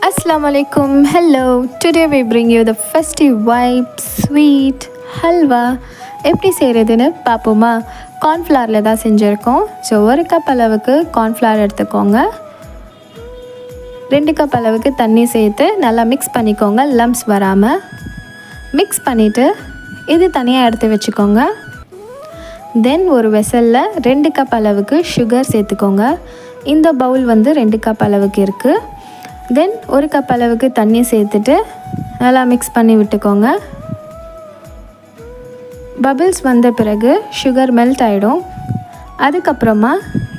Assalamu alaikum. Hello. Today we bring you the festive vibe sweet halwa. எப்படி செய்கிறதுன்னு பார்ப்போமா? கார்ன்ஃப்ளவரில் தான் செஞ்சுருக்கோம். ஸோ 1 கப் அளவுக்கு கார்ன்ஃப்ளவர் எடுத்துக்கோங்க. 2 கப் அளவுக்கு தண்ணி சேர்த்து நல்லா மிக்ஸ் பண்ணிக்கோங்க, லம்ப்ஸ் வராமல். மிக்ஸ் பண்ணிவிட்டு இது தனியாக எடுத்து வச்சுக்கோங்க. தென் ஒரு வெசலில் 2 கப் அளவுக்கு சுகர் சேர்த்துக்கோங்க. இந்த பவுல் வந்து 2 கப் அளவுக்கு இருக்குது. தென் 1 கப் அளவுக்கு தண்ணி சேர்த்துட்டு நல்லா மிக்ஸ் பண்ணி விட்டுக்கோங்க. பபிள்ஸ் வந்த பிறகு சுகர் மெல்ட் ஆகிடும். அதுக்கப்புறமா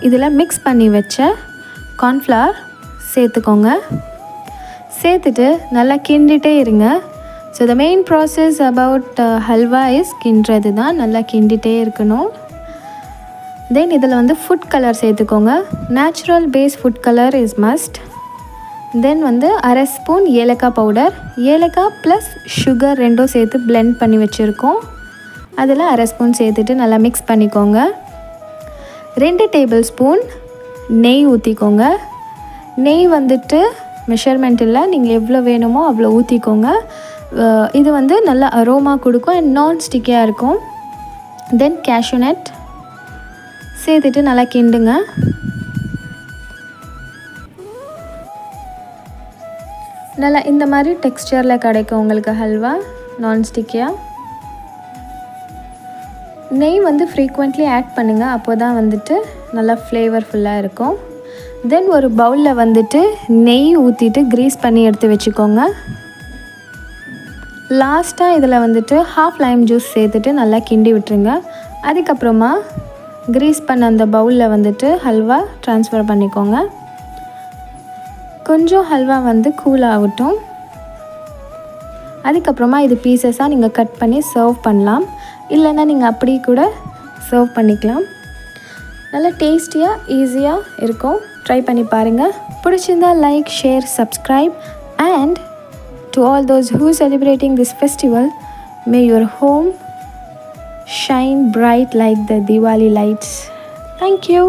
இதில் மிக்ஸ் பண்ணி வச்ச கார்ன்ஃப்ளவர் சேர்த்துக்கோங்க. சேர்த்துட்டு நல்லா கிண்டிகிட்டே இருங்க. So the main process about halwa is கிண்டுறது தான். நல்லா கிண்டிகிட்டே இருக்கணும். தென் இதில் வந்து ஃபுட் கலர் சேர்த்துக்கோங்க. Natural base food colour is must. Then வந்து 1/2 ஸ்பூன் ஏலக்காய் பவுடர், ஏலக்காய் ப்ளஸ் சுகர் ரெண்டும் சேர்த்து பிளெண்ட் பண்ணி வச்சுருக்கோம். அதில் 1/2 ஸ்பூன் சேர்த்துட்டு நல்லா மிக்ஸ் பண்ணிக்கோங்க. 2 டேபிள் ஸ்பூன் நெய் ஊற்றிக்கோங்க. நெய் வந்துட்டு மெஷர்மெண்ட் இல்லை, நீங்கள் எவ்வளோ வேணுமோ அவ்வளோ ஊற்றிக்கோங்க. இது வந்து நல்லா அரோமா கொடுக்கும் அண்ட் நான் ஸ்டிக்கியாக இருக்கும். தென் கேஷ்யூ நட் சேர்த்துட்டு நல்லா கிண்டுங்க. நல்லா இந்த மாதிரி டெக்ஸ்சரில் கிடைக்கும் உங்களுக்கு ஹல்வா, நான்ஸ்டிக்கியாக. நெய் வந்து ஃப்ரீக்வெண்ட்லி ஆட் பண்ணுங்கள், அப்போ தான் வந்துட்டு நல்லா ஃப்ளேவர்ஃபுல்லாக இருக்கும். தென் ஒரு பவுலில் வந்துட்டு நெய் ஊற்றிட்டு க்ரீஸ் பண்ணி எடுத்து வச்சுக்கோங்க. லாஸ்ட்டாக இதில் வந்துட்டு ½ லைம் ஜூஸ் சேர்த்துட்டு நல்லா கிண்டி விட்டுருங்க. அதுக்கப்புறமா க்ரீஸ் பண்ண அந்த பவுலில் வந்துட்டு ஹல்வா ட்ரான்ஸ்ஃபர் பண்ணிக்கோங்க. கொஞ்சம் ஹல்வா வந்து கூல் ஆகட்டும். அதுக்கப்புறமா இது பீசஸாக நீங்கள் கட் பண்ணி சர்வ் பண்ணலாம். இல்லைன்னா நீங்கள் அப்படி கூட சர்வ் பண்ணிக்கலாம். நல்லா டேஸ்டியாக ஈஸியாக இருக்கும். ட்ரை பண்ணி பாருங்கள். பிடிச்சிருந்தால் like, share, subscribe. And to all those who celebrating this festival, may your home shine bright like the Diwali lights. Thank you.